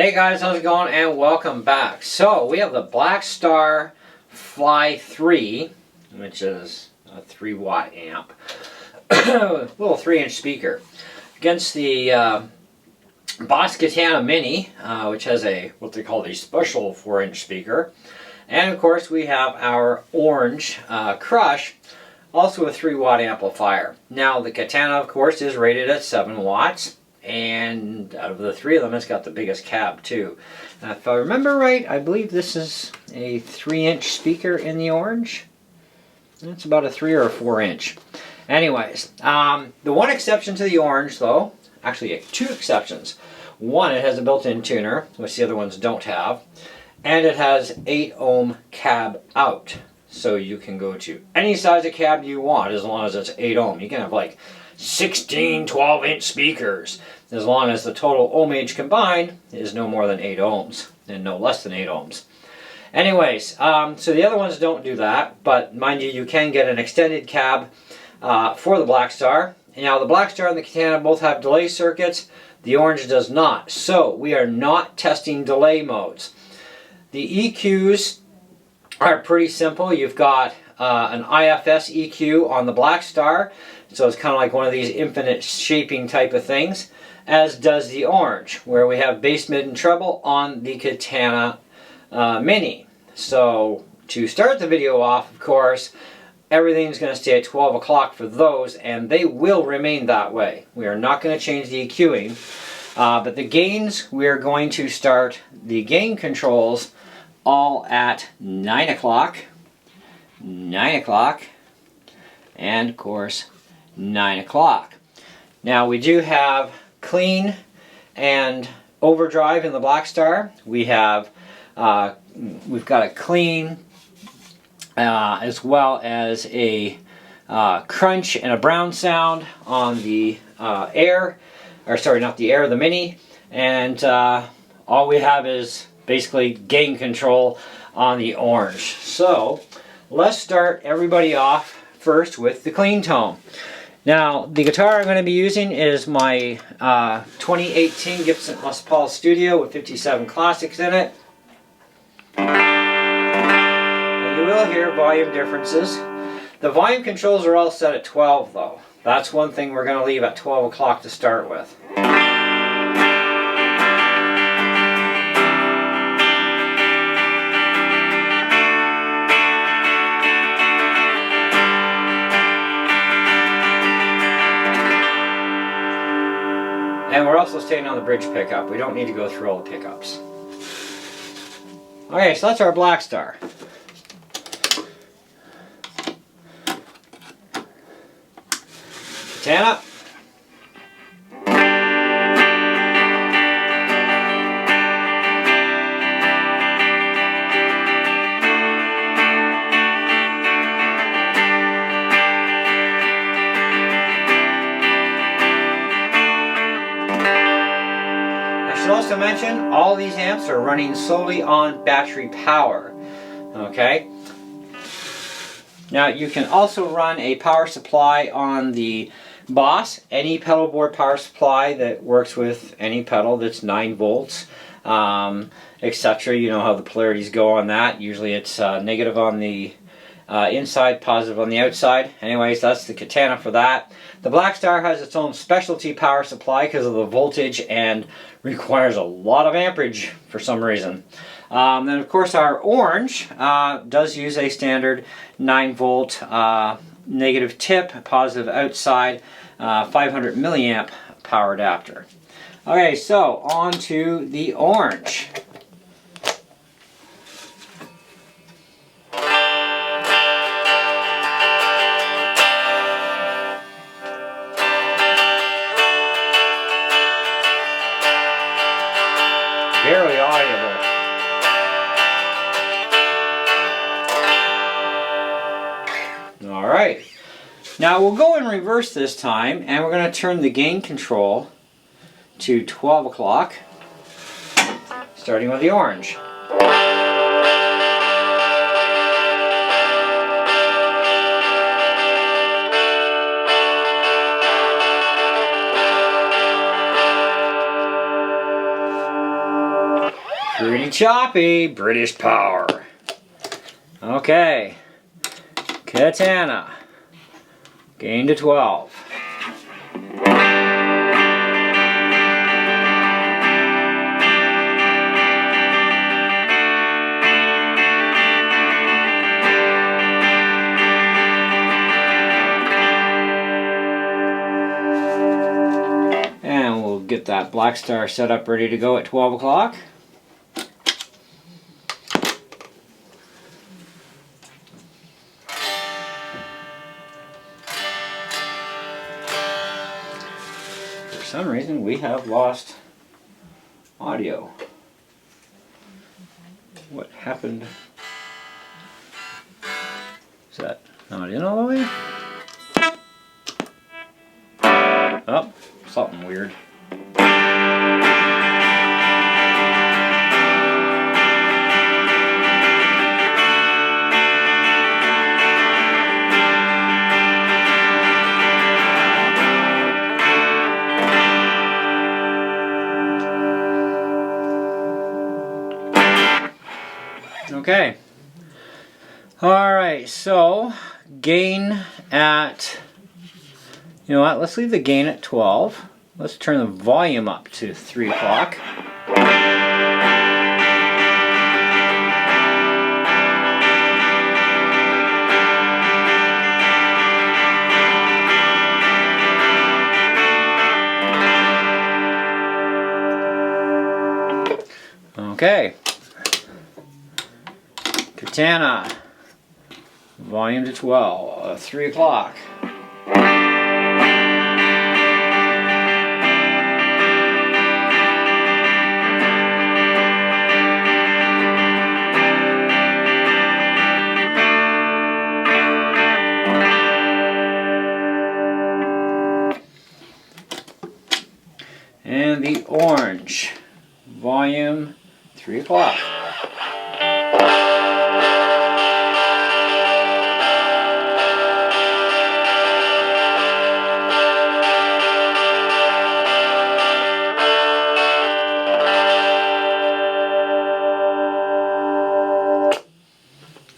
Hey guys, how's it going? And welcome back. So we have the Blackstar Fly 3, which is a 3-watt amp, little 3-inch speaker, against the Boss Katana Mini, which has what they call a special 4-inch speaker. And of course we have our orange Crush, also a 3-watt amplifier. Now the Katana, of course, is rated at 7 watts. And out of the three of them, it's got the biggest cab too. If I remember right, I believe this is a 3-inch speaker in the orange. It's about a 3 or a 4-inch. Anyways, the one exception to the orange though, actually 2 exceptions. One, it has a built-in tuner, which the other ones don't have. And it has 8 ohm cab out. So you can go to any size of cab you want as long as it's 8 ohm. You can have like 16 12-inch speakers as long as the total ohmage combined is no more than 8 ohms and no less than 8 ohms. Anyways, so the other ones don't do that, but mind you, you can get an extended cab for the Blackstar. Now the Blackstar and the Katana both have delay circuits. The orange does not, so we are not testing delay modes. The EQs are pretty simple. You've got an IFS EQ on the Blackstar, so it's kind of like one of these infinite shaping type of things, as does the orange, where we have bass, mid, and treble on the Katana Mini. So to start the video off, of course, everything's going to stay at 12 o'clock for those, and they will remain that way. We are not going to change the EQing, but the gains, we are going to start the gain controls all at 9 o'clock, 9 o'clock, and of course 9 o'clock. Now we do have clean and overdrive in the Blackstar. We've got a clean as well as a crunch and a brown sound on the Air, or sorry, not the Air, the Mini, and all we have is basically gain control on the orange. So let's start everybody off first with the clean tone. Now the guitar I'm going to be using is my 2018 Gibson Les Paul Studio with 57 classics in it. And you will hear volume differences. The volume controls are all set at 12 though. That's one thing we're going to leave at 12 o'clock to start with. And we're also staying on the bridge pickup. We don't need to go through all the pickups. Okay, so that's our Blackstar. Katana. I should also mention all these amps are running solely on battery power. Okay. Now you can also run a power supply on the Boss, any pedal board power supply that works with any pedal that's 9 volts, etc. You know how the polarities go on that. Usually it's negative on the inside, positive on the outside. Anyways, that's the Katana for that. The Blackstar has its own specialty power supply because of the voltage and requires a lot of amperage for some reason. Then of course our orange does use a standard 9 volt negative tip, positive outside, 500 milliamp power adapter. Okay, so on to the orange. Very audible. Alright, now we'll go in reverse this time, and we're going to turn the gain control to 12 o'clock, starting with the orange. Pretty choppy. British power. Okay. Katana. Gain to 12. And we'll get that Blackstar set up ready to go at 12 o'clock. For some reason we have lost audio. What happened? Is that not in all the way? Oh, something weird. Okay. Alright, so gain at, you know what, let's leave the gain at 12. Let's turn the volume up to 3 o'clock. Okay. Katana. Volume to 12, 3 o'clock. And the orange. Volume 3 o'clock.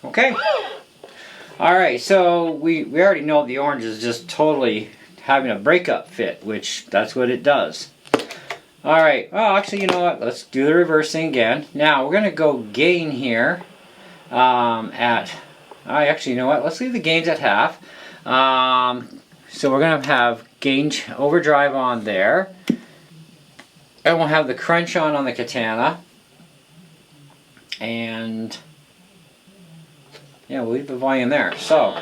Okay. Alright, so we already know the orange is just totally having a breakup fit, which that's what it does. Alright, well actually you know what, let's do the reversing again. Now we're going to go gain here actually you know what, let's leave the gains at half. So we're going to have gain overdrive on there. And we'll have the crunch on the Katana. And yeah, we'll leave the volume there. So.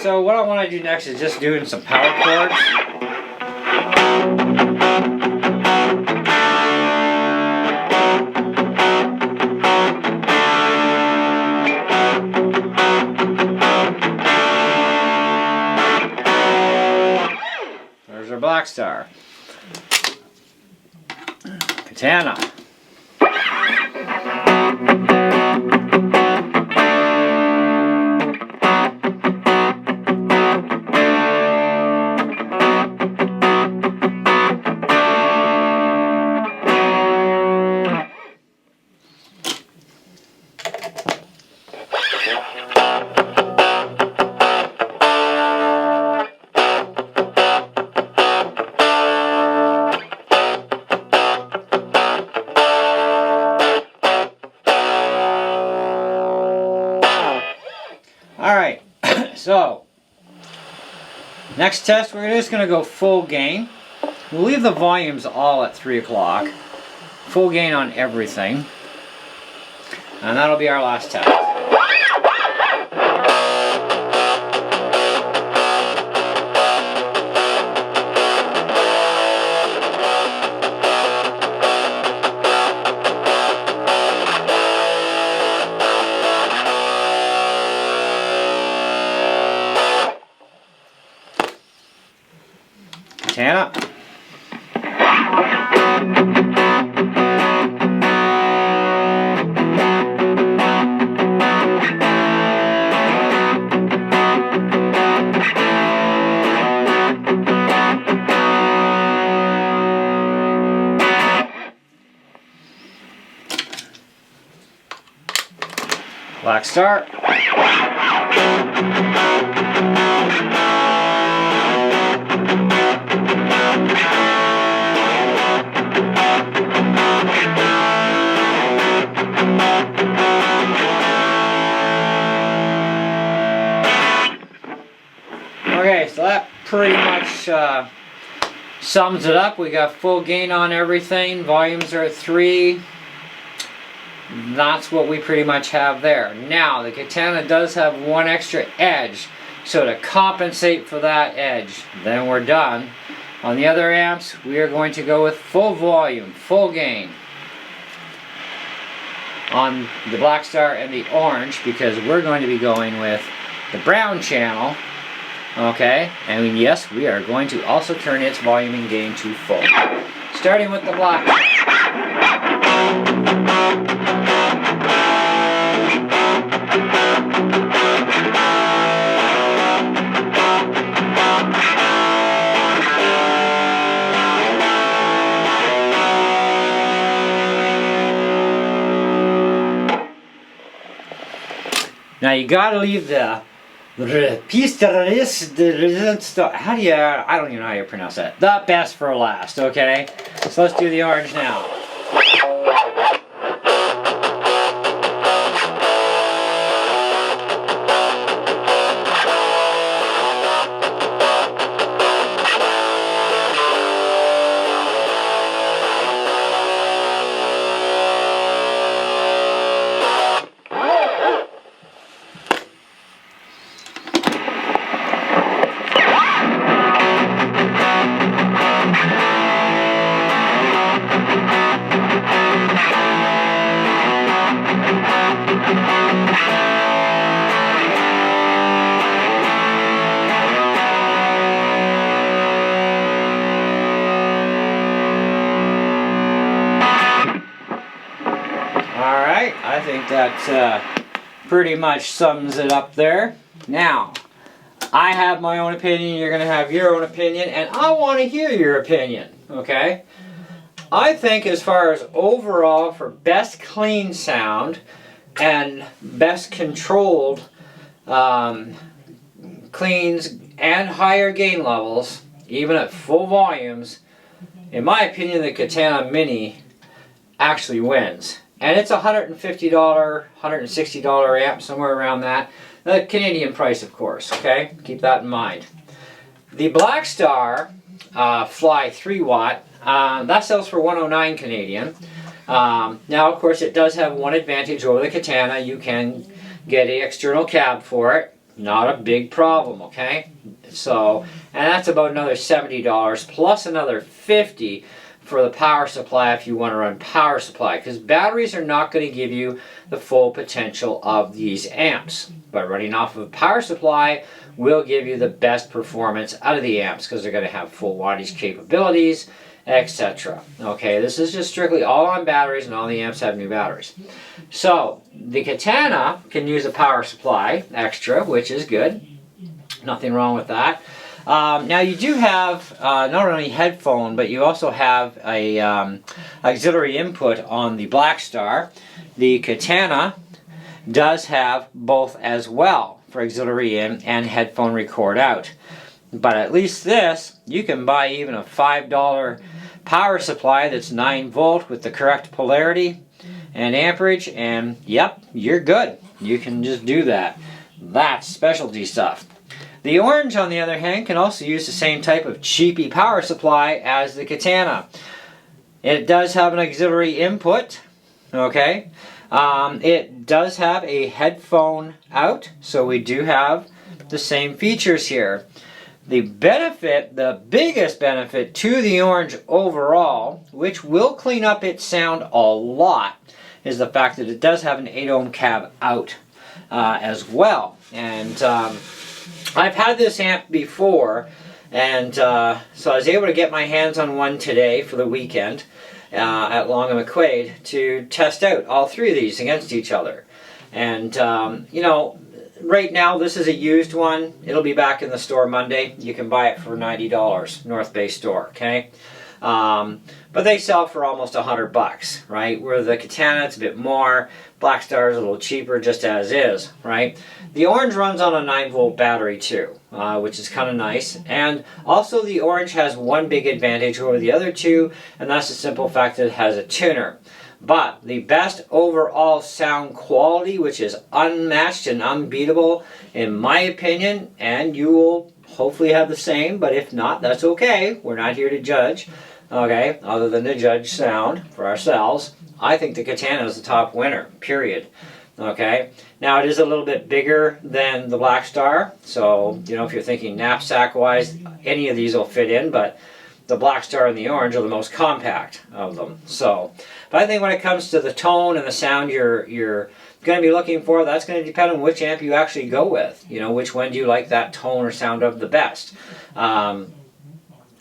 So what I want to do next is just doing some power chords. There's our Blackstar. Katana. so next test we're just going to go full gain. We'll leave the volumes all at 3 o'clock. Full gain on everything. And that'll be our last test. Katana. Blackstar. Okay, so that pretty much sums it up. We got full gain on everything. Volumes are at 3. That's what we pretty much have there. Now, the Katana does have one extra edge. So to compensate for that edge, then we're done. On the other amps, we are going to go with full volume, full gain. On the Blackstar and the orange, because we're going to be going with the brown channel. Okay, and yes, we are going to also turn its volume and gain to full. Starting with the black. Now you gotta leave the piece de resistance, how do you, I don't even know how you pronounce that. The best for last, okay? So let's do the orange now. I think that pretty much sums it up there. Now, I have my own opinion, you're going to have your own opinion, and I want to hear your opinion, okay? I think as far as overall for best clean sound and best controlled cleans and higher gain levels, even at full volumes, in my opinion the Katana Mini actually wins. And it's a $150, $160 amp, somewhere around that. The Canadian price, of course, okay? Keep that in mind. The Blackstar Fly 3 watt, that sells for $109 Canadian. Now, of course, it does have one advantage over the Katana. You can get an external cab for it. Not a big problem, okay? So, and that's about another $70 plus another $50 for the power supply if you want to run power supply, because batteries are not going to give you the full potential of these amps, but running off of a power supply will give you the best performance out of the amps because they're going to have full wattage capabilities, etc. Okay, this is just strictly all on batteries, and all the amps have new batteries. So the Katana can use a power supply extra, which is good. Nothing wrong with that. Now you do have not only headphone, but you also have a auxiliary input on the Blackstar. The Katana does have both as well for auxiliary in and headphone record out. But at least this, you can buy even a $5 power supply that's 9 volt with the correct polarity and amperage, and yep, you're good. You can just do that. That's specialty stuff. The orange, on the other hand, can also use the same type of cheapy power supply as the Katana. It does have an auxiliary input, okay? It does have a headphone out, so we do have the same features here. The benefit, the biggest benefit to the orange overall, which will clean up its sound a lot, is the fact that it does have an 8 ohm cab out as well. And I've had this amp before, and so I was able to get my hands on one today for the weekend at Long and McQuaid to test out all three of these against each other. And you know, right now this is a used one. It'll be back in the store Monday. You can buy it for $90, North Bay store, okay? But they sell for almost $100, right? Where the Katana, it's a bit more. Blackstar is a little cheaper, just as is, right? The orange runs on a 9-volt battery too, which is kind of nice. And also the orange has one big advantage over the other two, and that's the simple fact that it has a tuner. But the best overall sound quality, which is unmatched and unbeatable, in my opinion, and you will hopefully have the same, but if not, that's okay. We're not here to judge, okay, other than to judge sound for ourselves. I think the Katana is the top winner, period. Okay, now it is a little bit bigger than the Blackstar, so, you know, if you're thinking knapsack-wise, any of these will fit in, but the Blackstar and the orange are the most compact of them. So, but I think when it comes to the tone and the sound you're going to be looking for, that's going to depend on which amp you actually go with. You know, which one do you like that tone or sound of the best?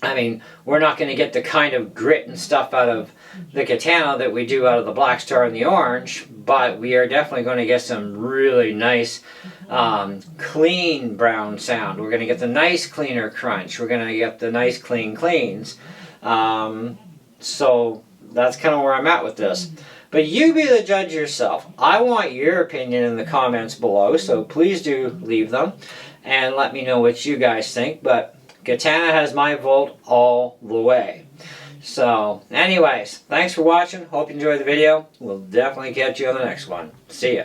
I mean, we're not going to get the kind of grit and stuff out of the Katana that we do out of the Blackstar and the orange, but we are definitely going to get some really nice clean brown sound. We're going to get the nice cleaner crunch. We're going to get the nice clean cleans. So that's kind of where I'm at with this. But you be the judge yourself. I want your opinion in the comments below, so please do leave them and let me know what you guys think. But Katana has my vote all the way. So, anyways, thanks for watching. Hope you enjoyed the video. We'll definitely catch you on the next one. See ya.